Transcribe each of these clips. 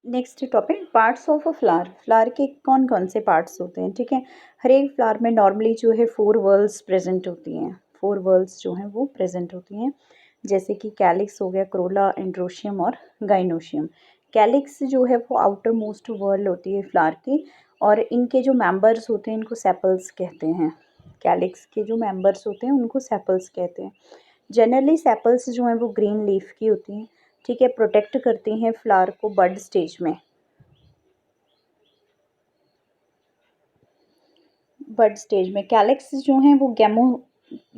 Next topic parts of a flower. Flower के कौन कौन से पार्ट्स होते हैं, ठीक है। हर एक फ्लावर में नॉर्मली जो है 4 वर्ल्स प्रेजेंट होती हैं। 4 वर्ल्स जो हैं वो प्रेजेंट होती हैं, जैसे कि कैलिक्स हो गया, क्रोला, एंड्रोशियम और गाइनोशियम। कैलिक्स जो है वो आउटर मोस्ट वर्ल होती है फ्लावर की, और इनके जो मेंबर्स होते हैं इनको सेपल्स कहते हैं। कैलिक्स के जो मेंबर्स होते हैं उनको सेपल्स कहते हैं। जनरली सेपल्स जो हैं वो ग्रीन लीफ की होती हैं, ठीक है। प्रोटेक्ट करती हैं फ्लावर को बड स्टेज में। बड स्टेज में कैलिक्स जो हैं वो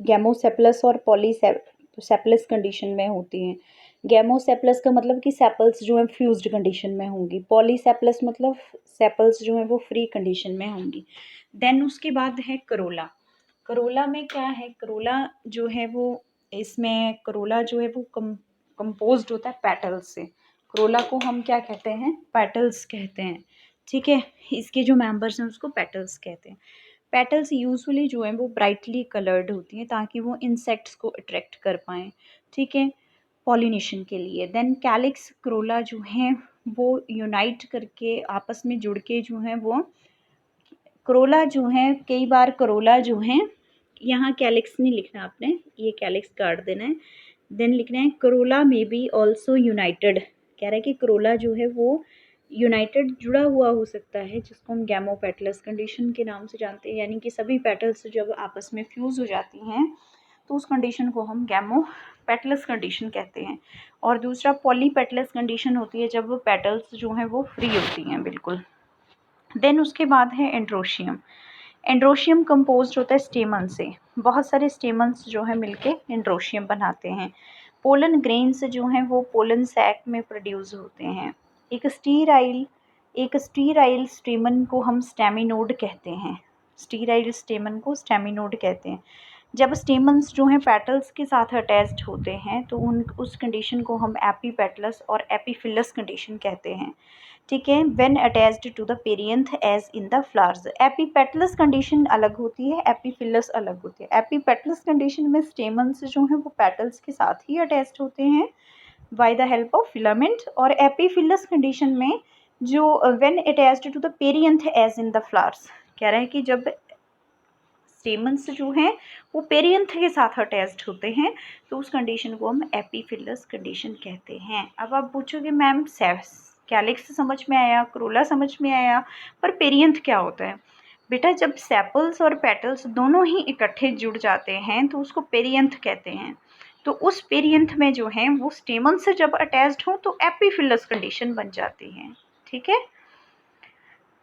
गैमोसेपलस और पॉलीसेपलस कंडीशन में होती हैं। गैमोसेपलस का मतलब कि सेपल्स जो हैं फ्यूज्ड कंडीशन में होंगी। पॉलीसेपलस मतलब सेपल्स जो हैं वो फ्री कंडीशन में होंगी। देन उसके बाद है करोला। करोला में क्या है, करोला जो है वो इसमें करोला जो है वो कंपोज्ड होता है पेटल्स से। करोला को हम क्या कहते हैं, पेटल्स कहते हैं, ठीक है। इसके जो मेंबर्स हैं उसको पेटल्स कहते हैं। पेटल्स यूजुअली जो है वो ब्राइटली कलर्ड होती हैं ताकि वो इंसेक्ट्स को अट्रैक्ट कर पाएँ, ठीक है, पॉलिनेशन के लिए। देन कैलिक्स क्रोला जो हैं वो यूनाइट करके आपस में जुड़ के जो हैं वो करोला जो है, कई बार करोला जो है, यहाँ कैलिक्स नहीं लिखना आपने, ये कैलिक्स काट देना है। देन लिखना है करोला में बी ऑल्सो यूनाइटेड। कह रहा है कि करोला जो है वो यूनाइटेड जुड़ा हुआ हो सकता है, जिसको हम गैमोपेटलस कंडीशन के नाम से जानते हैं। यानी कि सभी पेटल्स जब आपस में फ्यूज़ हो जाती हैं तो उस कंडीशन को हम गैमोपेटलस कंडीशन कहते हैं। और दूसरा पॉलीपेटलस कंडीशन होती है जब पेटल्स जो हैं वो फ्री होती हैं बिल्कुल। देन उसके बाद है एंड्रोशियम। एंड्रोशियम कंपोज्ड होता है स्टेमन से। बहुत सारे स्टेमन्स जो है मिलके एंड्रोशियम बनाते हैं। पोलन ग्रेन्स जो हैं वो पोलन सैक में प्रोड्यूस होते हैं। एक स्टीराइल स्टेमन को हम स्टेमिनोड कहते हैं। स्टीराइल स्टेमन को स्टेमिनोड कहते हैं। जब स्टेमन्स जो हैं पेटल्स के साथ अटैच्ड होते हैं तो उस कंडीशन को हम एपीपेटलस और एपीफिलस कंडीशन कहते हैं, ठीक है। When attached to the perianth as in the flowers. Epipetalous condition अलग होती है, एपीफिलस अलग होती है। एपीपेटलस कंडीशन में स्टेमन्स जो हैं वो पेटल्स के साथ ही अटैच्ड होते हैं by the help of filament, और एपीफिलस कंडीशन में जो when attached to the perianth as in the flowers. कह रहा है कि जब स्टेमन्स जो हैं वो पेरियंथ के साथ अटैच्ड होते हैं तो उस कंडीशन को हम एपीफिलस कंडीशन कहते हैं। अब आप पूछोगे मैम कैलिक्स समझ में आया, क्रोला समझ में आया, पर पेरियंथ क्या होता है? बेटा जब सेपल्स और पेटल्स दोनों ही इकट्ठे जुड़ जाते हैं तो उसको पेरियंथ कहते हैं। तो उस पेरियंथ में जो है वो स्टेमन से जब अटैच्ड हो तो एपीफिलस कंडीशन बन जाती है, ठीक है।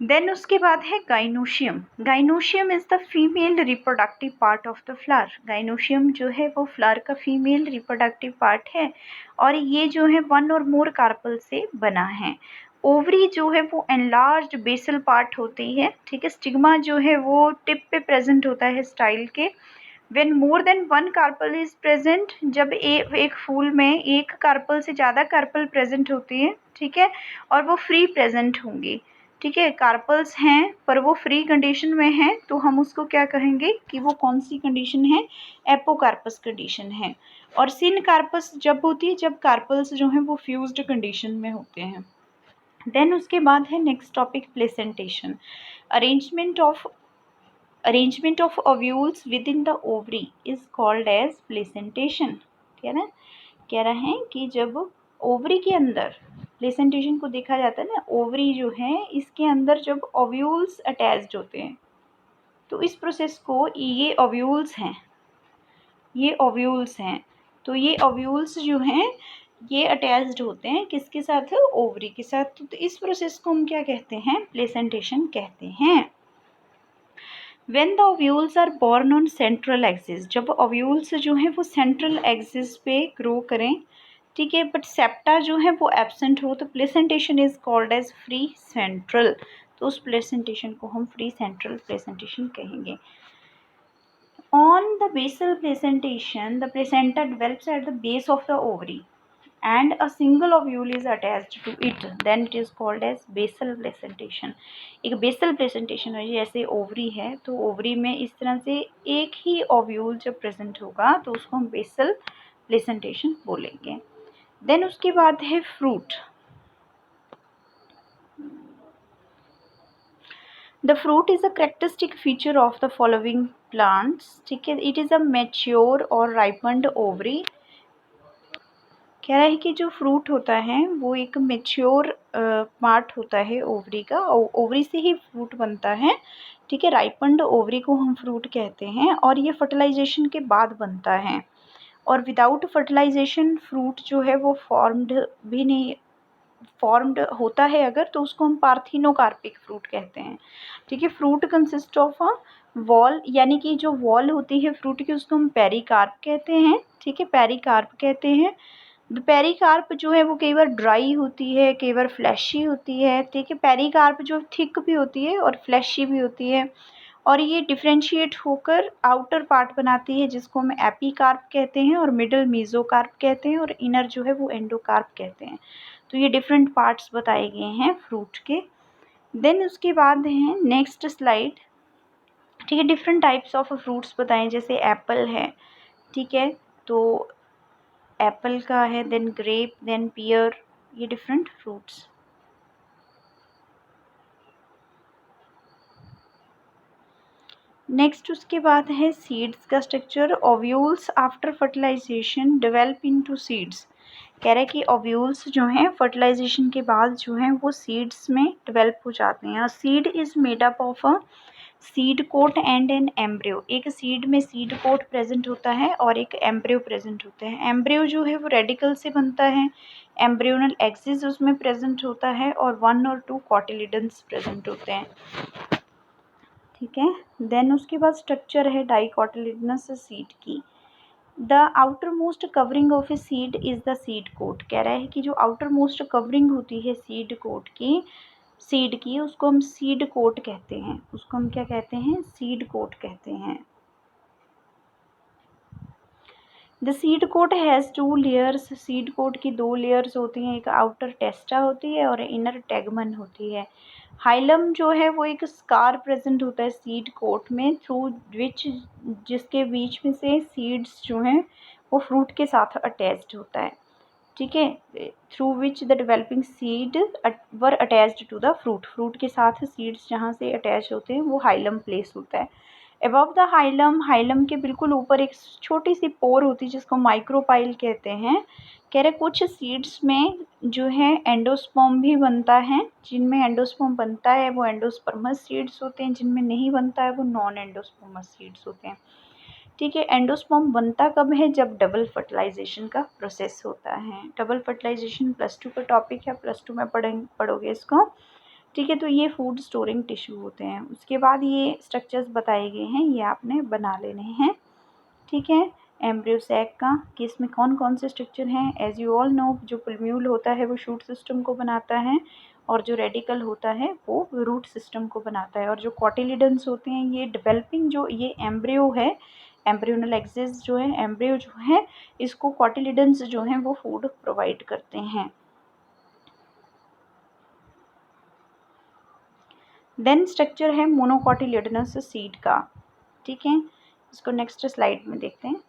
देन उसके बाद है gynoecium. Gynoecium is the female reproductive part of the flower. Gynoecium जो है वो फ्लावर का फीमेल रिप्रोडक्टिव पार्ट है और ये जो है 1 और मोर कार्पल से बना है। ओवरी जो है वो एनलार्ज बेसल पार्ट होती है, ठीक है। स्टिग्मा जो है वो टिप पे प्रेजेंट होता है स्टाइल के। When more than 1 carpel is present, जब एक फूल में एक कार्पल से ज़्यादा कार्पल प्रेजेंट होती है, ठीक है, और वो फ्री प्रेजेंट होंगी, ठीक है। कार्पल्स हैं पर वो फ्री कंडीशन में हैं तो हम उसको क्या कहेंगे कि वो कौन सी कंडीशन है, एपोकार्पस कंडीशन है। और सिन कार्पस जब होती है जब कार्पल्स जो हैं वो फ्यूज्ड कंडीशन में होते हैं। देन उसके बाद है next topic placentation. Arrangement of ovules within the ovary is called as placentation. कह रहा है कि जब ओवरी के अंदर प्लेसेंटेशन को देखा जाता है ना, ओवरी जो है इसके अंदर जब ओव्यूल्स अटैच्ड होते हैं तो इस प्रोसेस को, ये ओव्यूल्स हैं, तो ये ओव्यूल्स जो हैं ये अटैच्ड होते हैं किसके साथ, ओवरी के साथ। तो इस प्रोसेस को हम क्या कहते हैं, प्लेसेंटेशन कहते हैं। When the ovules are born on central axis, जब ovules जो हैं वो central axis पे ग्रो करें, ठीक है, बट सेप्टा जो है वो एब्सेंट हो तो placentation is called as free central. तो उस प्लेसेंटेशन को हम फ्री सेंट्रल प्लेसेंटेशन कहेंगे। On the basal placentation the placenta develops at the base of the ovary and a single ovule is attached to it, then it is called as basal placentation। एक basal placentation है, जैसे ovary है तो ovary में इस तरह से एक ही ओव्यूल जब प्रेजेंट होगा तो उसको हम बेसल प्लेसेंटेशन बोलेंगे। देन उसके बाद है fruit. The fruit is a characteristic feature of the following plants, ठीक है। इट इज़ अ मैच्योर और राइपन्ड ओवरी। कह रहा है कि जो फ्रूट होता है वो एक मैच्योर पार्ट होता है ओवरी का, ओवरी से ही फ्रूट बनता है, ठीक है। राइपन्ड ओवरी को हम फ्रूट कहते हैं और ये फर्टिलाइजेशन के बाद बनता है, और विदाउट फर्टिलाइजेशन फ्रूट जो है वो फॉर्म्ड होता है अगर, तो उसको हम पार्थिनोकार्पिक फ्रूट कहते हैं, ठीक है। Fruit consist of a wall, यानी कि जो वॉल होती है फ्रूट की उसको हम पेरिकार्प कहते हैं, ठीक है, पेरिकार्प कहते हैं। पेरिकार्प जो है वो कई बार ड्राई होती है, कई बार फ्लैशी होती है, ठीक है। पेरिकार्प जो थिक भी होती है और फ्लैशी भी होती है, और ये डिफ्रेंशिएट होकर आउटर पार्ट बनाती है जिसको हम एपिकार्प कहते हैं, और मिडल मीजोकार्प कहते हैं, और इनर जो है वो एंडोकार्प कहते हैं। तो ये डिफरेंट पार्ट्स बताए गए हैं फ्रूट के। देन उसके बाद है नेक्स्ट स्लाइड, ठीक है। डिफरेंट टाइप्स ऑफ फ्रूट्स बताएं, जैसे एप्पल है, ठीक है, तो एप्पल का है, देन ग्रेप, देन पियर, ये डिफरेंट फ्रूट्स। नेक्स्ट उसके बाद है सीड्स का structure. Ovules after fertilisation develop into seeds. कह रहे हैं कि ओव्यूल्स जो हैं फर्टिलाइजेशन के बाद जो हैं वो सीड्स में डेवलप हो जाते हैं। Seed is made up of a seed coat and an embryo. एक सीड में सीड कोट प्रेजेंट होता है और एक एम्ब्रियो प्रेजेंट होता है। एम्ब्रियो जो है वो रेडिकल से बनता है, एम्ब्रियोनल एक्सिस उसमें प्रेजेंट होता है, और 1 और 2 कॉटिलिडन्स प्रेजेंट होते हैं, ठीक है। देन उसके बाद स्ट्रक्चर है डाइकोटिलिडनस सीड की। The outermost covering of a seed is the seed coat. कह रहा है कि जो आउटर मोस्ट कवरिंग होती है सीड कोट की, सीड की, उसको हम सीड कोट कहते हैं। उसको हम क्या कहते हैं? सीड कोट कहते हैं। The seed coat has 2 layers. Seed coat की 2 लेयर्स होती हैं, एक आउटर टेस्टा होती है और इनर टेगमन होती है। हाइलम जो है वो एक स्कार प्रेजेंट होता है सीड कोट में, थ्रू विच, जिसके बीच में से सीड्स जो हैं वो फ्रूट के साथ अटैच्ड होता है, ठीक है। Through which the developing seed were attached to the fruit. Fruit के साथ सीड्स जहाँ से अटैच होते हैं वो हाइलम प्लेस होता है। अबव द हाइलम, हाइलम के बिल्कुल ऊपर एक छोटी सी पोर होती है जिसको माइक्रोपाइल कहते हैं। कह रहे कुछ सीड्स में जो है एंडोस्पर्म भी बनता है। जिनमें एंडोस्पर्म बनता है वो एंडोस्पर्मस सीड्स होते हैं, जिनमें नहीं बनता है वो नॉन एंडोस्पर्मस सीड्स होते हैं, ठीक है। एंडोस्पर्म बनता कब है? जब डबल फर्टिलाइजेशन का प्रोसेस होता है। डबल फर्टिलाइजेशन +2 का टॉपिक है, +2 में पढ़ोगे इसको, ठीक है। तो ये फूड स्टोरिंग टिश्यू होते हैं। उसके बाद ये स्ट्रक्चर्स बताए गए हैं, ये आपने बना लेने हैं, ठीक है। एम्ब्रियो सैक का कि इसमें कौन कौन से स्ट्रक्चर हैं। एज यू ऑल नो, जो प्लम्यूल होता है वो शूट सिस्टम को बनाता है, और जो रेडिकल होता है वो रूट सिस्टम को बनाता है, और जो कॉटिलिडन्स होते हैं ये डेवलपिंग, जो ये एम्ब्रियो है, एम्ब्रियोनल एक्सिस जो है, एम्ब्रियो जो है, इसको कॉटिलिडन्स जो हैं वो फूड प्रोवाइड करते हैं। देन स्ट्रक्चर है मोनोकॉटिलिडनस सीड का, ठीक है। इसको नेक्स्ट स्लाइड में देखते हैं।